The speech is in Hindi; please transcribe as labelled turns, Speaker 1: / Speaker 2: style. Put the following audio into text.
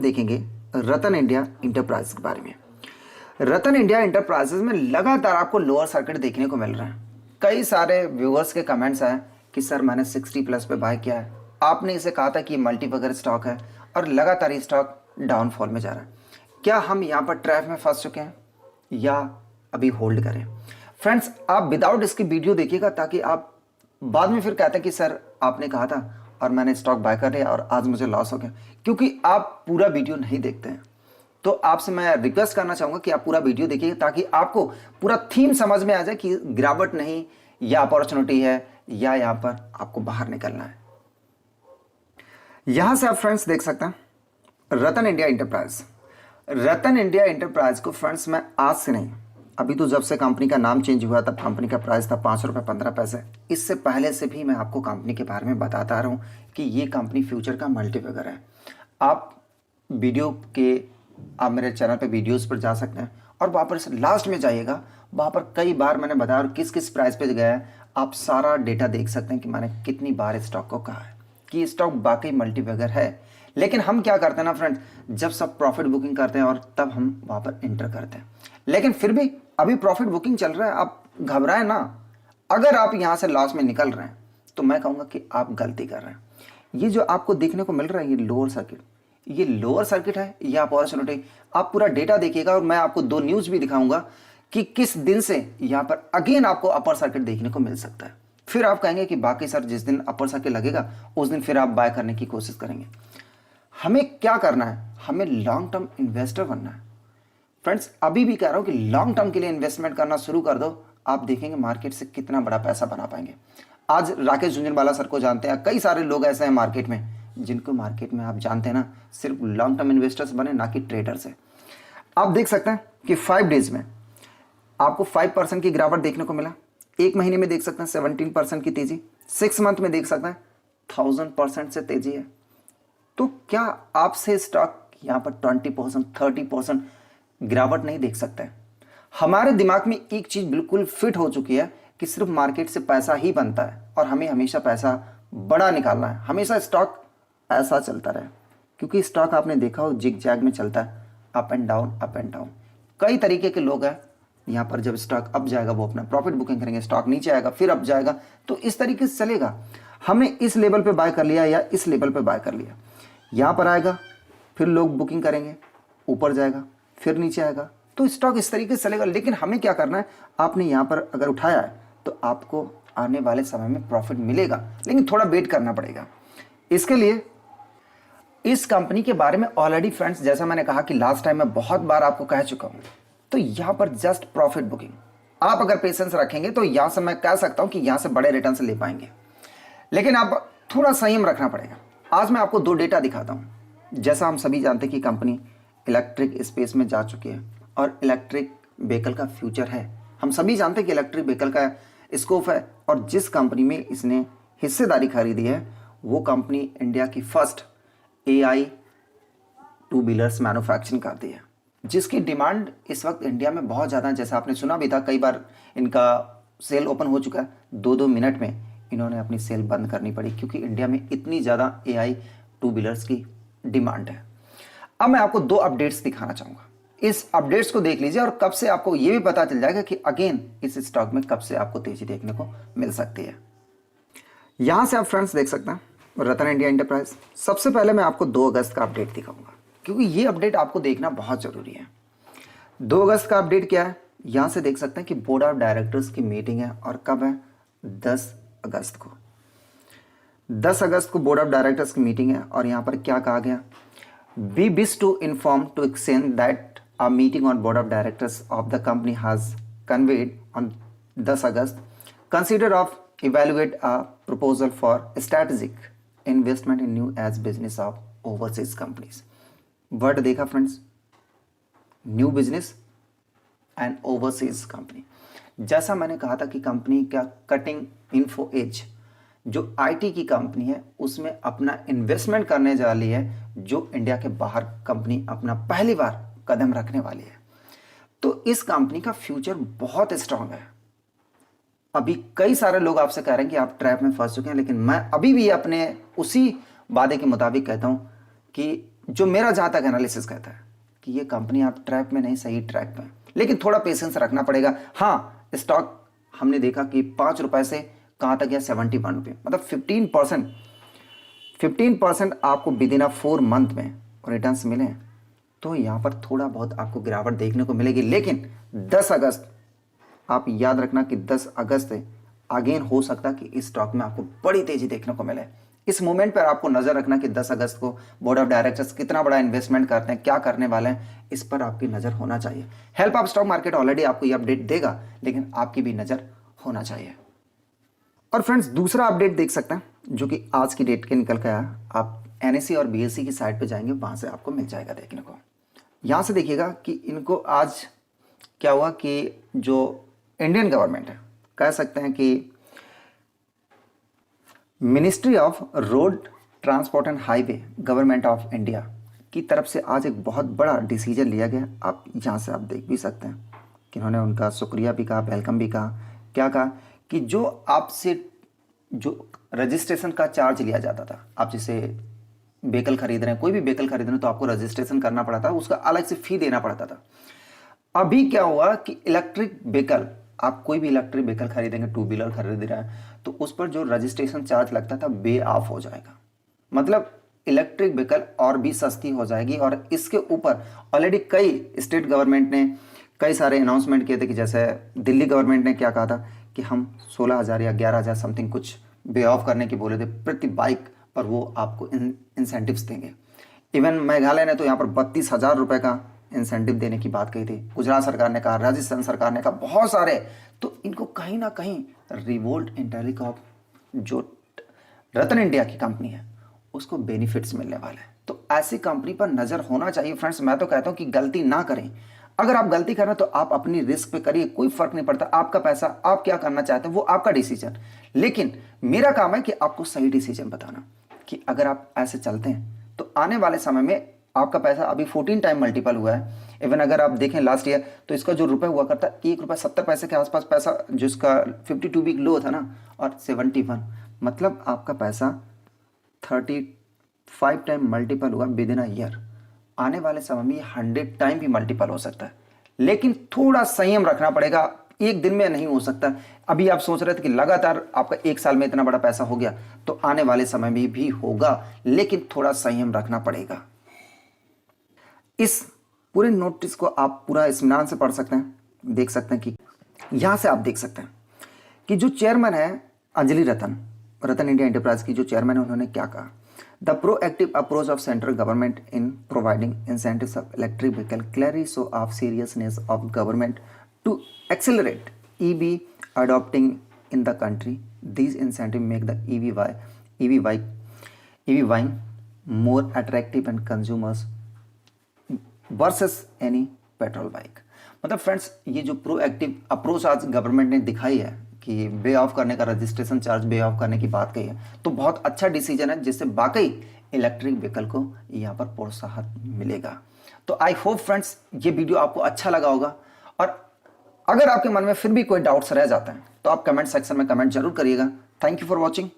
Speaker 1: देखेंगे रतन इंडिया इंटरप्राइज के बारे में। रतन इंडिया इंटरप्राइजेज में लगातार आपको लोअर सर्किट देखने को मिल रहा है। कई सारे व्यूअर्स के कमेंट्स आए कि सर मैंने 60 प्लस पे बाय किया है, आपने इसे कहा था कि मल्टी बगर स्टॉक है और लगातार ये स्टॉक डाउनफॉल में जा रहा है। क्या हम यहाँ पर ट्रैप में फंस चुके हैं या अभी होल्ड करें? फ्रेंड्स, आप विदाउट इसकी वीडियो देखिएगा ताकि आप बाद में फिर कहते हैं कि सर आपने कहा था और मैंने स्टॉक बाय कर लिया और आज मुझे लॉस हो गया, क्योंकि आप पूरा वीडियो नहीं देखते हैं। तो आपसे मैं रिक्वेस्ट करना चाहूंगा कि आप पूरा वीडियो देखिए ताकि आपको पूरा थीम समझ में आ जाए कि गिरावट नहीं या अपॉर्चुनिटी है या यहां पर आपको बाहर निकलना है। यहां से आप फ्रेंड्स देख सकते हैं रतन इंडिया इंटरप्राइज। रतन इंडिया इंटरप्राइज को फ्रेंड्स मैं आज से नहीं, अभी तो जब से कंपनी का नाम चेंज हुआ तब कंपनी का प्राइस था 5 रुपये 15 पैसे। इससे पहले से भी मैं आपको कंपनी के बारे में बताता आ रहा हूँ कि ये कंपनी फ्यूचर का मल्टीबैगर है। आप वीडियो के आप मेरे चैनल पे वीडियोस पर जा सकते हैं और वहाँ पर लास्ट में जाइएगा, वहाँ पर कई बार मैंने बताया और किस किस प्राइस पे गया है, आप सारा डेटा देख सकते हैं कि मैंने कितनी बार इस स्टॉक को कहा है कि स्टॉक वाकई मल्टीबैगर है। लेकिन हम क्या करते हैं ना फ्रेंड, जब सब प्रॉफिट बुकिंग करते हैं और तब हम वहाँ पर एंटर करते हैं। लेकिन फिर भी अभी प्रॉफिट बुकिंग चल रहा है, आप घबराएं ना। अगर आप यहाँ से लॉस में निकल रहे हैं तो मैं कहूँगा कि आप गलती कर रहे हैं। ये जो आपको देखने को मिल रहा है ये लोअर सर्किट, ये लोअर सर्किट है या अपॉर्चुनिटी, आप पूरा डेटा देखिएगा और मैं आपको 2 न्यूज़ भी दिखाऊंगा कि किस दिन से यहाँ पर अगेन आपको अपर सर्किट देखने को मिल सकता है। फिर आप कहेंगे कि बाकी सर जिस दिन अपर सर्किट लगेगा उस दिन फिर आप बाय करने की कोशिश करेंगे। हमें क्या करना है, हमें लॉन्ग टर्म इन्वेस्टर बनना है। फ्रेंड्स, अभी भी कह रहा हूं कि लॉन्ग टर्म के लिए इन्वेस्टमेंट करना शुरू कर दो, आप देखेंगे मार्केट से कितना बड़ा पैसा बना पाएंगे। आज राकेश झुंझुनवाला सर को जानते हैं, कई सारे लोग ऐसे हैं मार्केट में जिनको मार्केट में आप जानते हैं ना, सिर्फ लॉन्ग टर्म इन्वेस्टर्स बने ना कि ट्रेडर्स है। आप देख सकते हैं कि 5 डेज में आपको 5% की गिरावट देखने को मिला। 1 महीने में देख सकते हैं 17% की तेजी, 6 मंथ में देख सकते हैं 1000% से तेजी है। तो क्या आपसे स्टॉक यहाँ पर 20% 30% गिरावट नहीं देख सकते हैं? हमारे दिमाग में एक चीज बिल्कुल फिट हो चुकी है कि सिर्फ मार्केट से पैसा ही बनता है और हमें हमेशा पैसा बड़ा निकालना है, हमेशा स्टॉक ऐसा चलता रहे। क्योंकि स्टॉक आपने देखा हो जिग जैग में चलता है, up and down up and down. कई तरीके के लोग हैं, यहाँ पर जब स्टॉक अप जाएगा वो अपना प्रॉफिट बुकिंग करेंगे, स्टॉक नीचे आएगा फिर अप जाएगा, तो इस तरीके से चलेगा। हमने इस लेवल पे बाय कर लिया या इस लेवल पे बाय कर लिया, यहाँ पर आएगा फिर लोग बुकिंग करेंगे, ऊपर जाएगा फिर नीचे आएगा, तो स्टॉक इस तरीके से चलेगा। लेकिन हमें क्या करना है, आपने यहाँ पर अगर उठाया है तो आपको आने वाले समय में प्रॉफिट मिलेगा, लेकिन थोड़ा वेट करना पड़ेगा। इसके लिए इस कंपनी के बारे में ऑलरेडी फ्रेंड्स, जैसा मैंने कहा कि लास्ट टाइम मैं बहुत बार आपको कह चुका हूं, तो यहाँ पर जस्ट प्रॉफिट बुकिंग आप अगर पेशेंस रखेंगे तो यहाँ से मैं कह सकता हूँ कि यहाँ से बड़े रिटर्न से ले पाएंगे, लेकिन आप थोड़ा संयम रखना पड़ेगा। आज मैं आपको 2 डेटा दिखाता हूँ। जैसा हम सभी जानते हैं कि कंपनी इलेक्ट्रिक स्पेस में जा चुकी है और इलेक्ट्रिक व्हीकल का फ्यूचर है। हम सभी जानते हैं कि इलेक्ट्रिक व्हीकल का स्कोप है और जिस कंपनी में इसने हिस्सेदारी खरीदी है वो कंपनी इंडिया की फर्स्ट AI 2 व्हीलर्स मैन्युफैक्चरिंग करती है, जिसकी डिमांड इस वक्त इंडिया में बहुत ज़्यादा है। जैसा आपने सुना भी था, कई बार इनका सेल ओपन हो चुका है, 2-2 मिनट में इन्होंने अपनी सेल बंद करनी पड़ी क्योंकि इंडिया में इतनी ज़्यादा AI 2 व्हीलर्स की डिमांड है। अब मैं आपको 2 अपडेट्स दिखाना चाहूँगा, इस अपडेट्स को देख लीजिए और कब से आपको ये भी पता चल जाएगा कि अगेन इस स्टॉक में कब से आपको तेजी देखने को मिल सकती है। यहाँ से आप फ्रेंड्स देख सकते हैं रतन इंडिया इंटरप्राइज। सबसे पहले मैं आपको 2 अगस्त का अपडेट दिखाऊंगा क्योंकि ये अपडेट आपको देखना बहुत ज़रूरी है। 2 अगस्त का अपडेट क्या है, यहाँ से देख सकते हैं कि बोर्ड ऑफ डायरेक्टर्स की मीटिंग है और कब है, 10 अगस्त को। 10 अगस्त को बोर्ड ऑफ डायरेक्टर्स की मीटिंग है और यहाँ पर क्या कहा गया, We wish to inform to exchange that a meeting on board of directors of the company has convened on 10 August. Consider of evaluate a proposal for strategic investment in new as business of overseas companies. Word देखा friends, new business and overseas company. जैसा मैंने कहा था कि कंपनी का कटिंग इन्फो एज जो IT की कंपनी है उसमें अपना इन्वेस्टमेंट करने जा रही है, जो इंडिया के बाहर कंपनी अपना पहली बार कदम रखने वाली है। तो इस कंपनी का फ्यूचर बहुत स्ट्रांग है। अभी कई सारे लोग आपसे कह रहे हैं कि आप ट्रैप में फंस चुके हैं, लेकिन मैं अभी भी अपने उसी वादे के मुताबिक कहता हूं कि जो मेरा जहाँ तक एनालिसिस कहता है कि ये कंपनी आप ट्रैक में नहीं, सही ट्रैक पे, लेकिन थोड़ा पेशेंस रखना पड़ेगा। हाँ, स्टॉक हमने देखा कि 5 रुपए से कहाँ तक गया, 71 रुपये, मतलब 15% आपको विद इन 4 मंथ में रिटर्न्स मिले। तो यहाँ पर थोड़ा बहुत आपको गिरावट देखने को मिलेगी, लेकिन 10 अगस्त आप याद रखना कि 10 अगस्त अगेन हो सकता कि इस स्टॉक में आपको बड़ी तेजी देखने को मिले। इस मोमेंट पर आपको नजर रखना कि 10 अगस्त को बोर्ड ऑफ डायरेक्टर्स कितना बड़ा इन्वेस्टमेंट करते हैं, क्या करने वाले हैं, इस पर आपकी नजर होना चाहिए। Help of stock market already आपको ये अपडेट देगा, लेकिन आपकी भी नजर होना चाहिए। और फ्रेंड्स, दूसरा अपडेट देख सकते हैं जो कि आज की डेट के निकल के आया। आप एनएससी और बीएससी की साइट पे जाएंगे, वहां से आपको मिल जाएगा देखने को। यहां से देखिएगा कि इनको आज क्या हुआ कि जो इंडियन गवर्नमेंट है, कह सकते हैं कि ministry of road transport and highway government of India की तरफ से आज एक बहुत बड़ा डिसीजन लिया गया। आप यहाँ से आप देख भी सकते हैं कि उन्होंने उनका शुक्रिया भी कहा, वेलकम भी कहा। क्या कहा कि जो आपसे जो रजिस्ट्रेशन का चार्ज लिया जाता था, आप जैसे व्हीकल खरीद रहे हैं, कोई भी व्हीकल खरीद रहे हैं, तो आपको रजिस्ट्रेशन करना पड़ा था, उसका अलग से फी देना पड़ता था। अभी क्या हुआ कि इलेक्ट्रिक व्हीकल, आप कोई भी इलेक्ट्रिक व्हीकल खरीदेंगे, 2 व्हीलर खरीद रहे हैं, तो उस पर जो रजिस्ट्रेशन चार्ज लगता था वे ऑफ हो जाएगा। मतलब इलेक्ट्रिक व्हीकल और भी सस्ती हो जाएगी। और इसके ऊपर ऑलरेडी कई स्टेट गवर्नमेंट ने कई सारे अनाउंसमेंट किए थे कि जैसे दिल्ली गवर्नमेंट ने क्या कहा था कि हम 16,000 या 11,000 समथिंग कुछ वे ऑफ करने की बोले थे प्रति बाइक पर, वो आपको इंसेंटिव्स देंगे। इवन मेघालय ने तो यहाँ पर 32,000 रुपये का इंसेंटिव देने की बात कही थी। गुजरात सरकार ने कहा, राजस्थान सरकार ने कहा, बहुत सारे। तो इनको कहीं ना कहीं रिवोल्ट इंटेलिकॉप जो रतन इंडिया की कंपनी है उसको बेनिफिट्स मिलने वाले हैं। तो ऐसी कंपनी पर नजर होना चाहिए। फ्रेंड्स, मैं तो कहता हूं कि गलती ना करें। अगर आप गलती कर रहे हैं तो आप अपनी रिस्क पे करिए, कोई फर्क नहीं पड़ता। आपका पैसा, आप क्या करना चाहते हैं वो आपका डिसीजन, लेकिन मेरा काम है कि आपको सही डिसीजन बताना कि अगर आप ऐसे चलते हैं तो आने वाले समय में आपका पैसा अभी 14 टाइम मल्टीपल हुआ है। इवन अगर आप देखें लास्ट ईयर, तो इसका जो रुपए हुआ करता ₹1.70 के आसपास पैसा, जिसका 52 वीक लो था ना, और 71, मतलब आपका पैसा 35 टाइम मल्टीपल हुआ विद इन अ ईयर। आने वाले समय में 100 टाइम भी मल्टीपल हो सकता है, लेकिन थोड़ा संयम रखना पड़ेगा। एक दिन में नहीं हो सकता। अभी आप सोच रहे थे कि लगातार आपका 1 साल में इतना बड़ा पैसा हो गया, तो आने वाले समय में भी होगा, लेकिन थोड़ा संयम रखना पड़ेगा। इस पूरे नोटिस को आप पूरा इत्मीनान से पढ़ सकते हैं, देख सकते हैं कि यहां से आप देख सकते हैं कि जो चेयरमैन है अंजलि रतन इंडिया एंटरप्राइज की जो चेयरमैन है, उन्होंने क्या कहा। The proactive approach of central government in providing incentives of electric vehicle clearly show of seriousness of government to accelerate EV adopting in the country. These incentives make the EV buying more attractive and consumers versus any petrol bike. मतलब फ्रेंड्स, ये जो प्रोएक्टिव अप्रोच आज गवर्नमेंट ने दिखाई है कि वे ऑफ करने का, रजिस्ट्रेशन चार्ज वे ऑफ करने की बात कही है, तो बहुत अच्छा डिसीजन है, जिससे वाकई इलेक्ट्रिक व्हीकल को यहाँ पर प्रोत्साहन मिलेगा। तो आई होप फ्रेंड्स ये वीडियो आपको अच्छा लगा होगा, और अगर आपके मन में फिर भी कोई डाउट्स रह जाते हैं तो आप कमेंट सेक्शन में कमेंट जरूर करिएगा। Thank you for watching.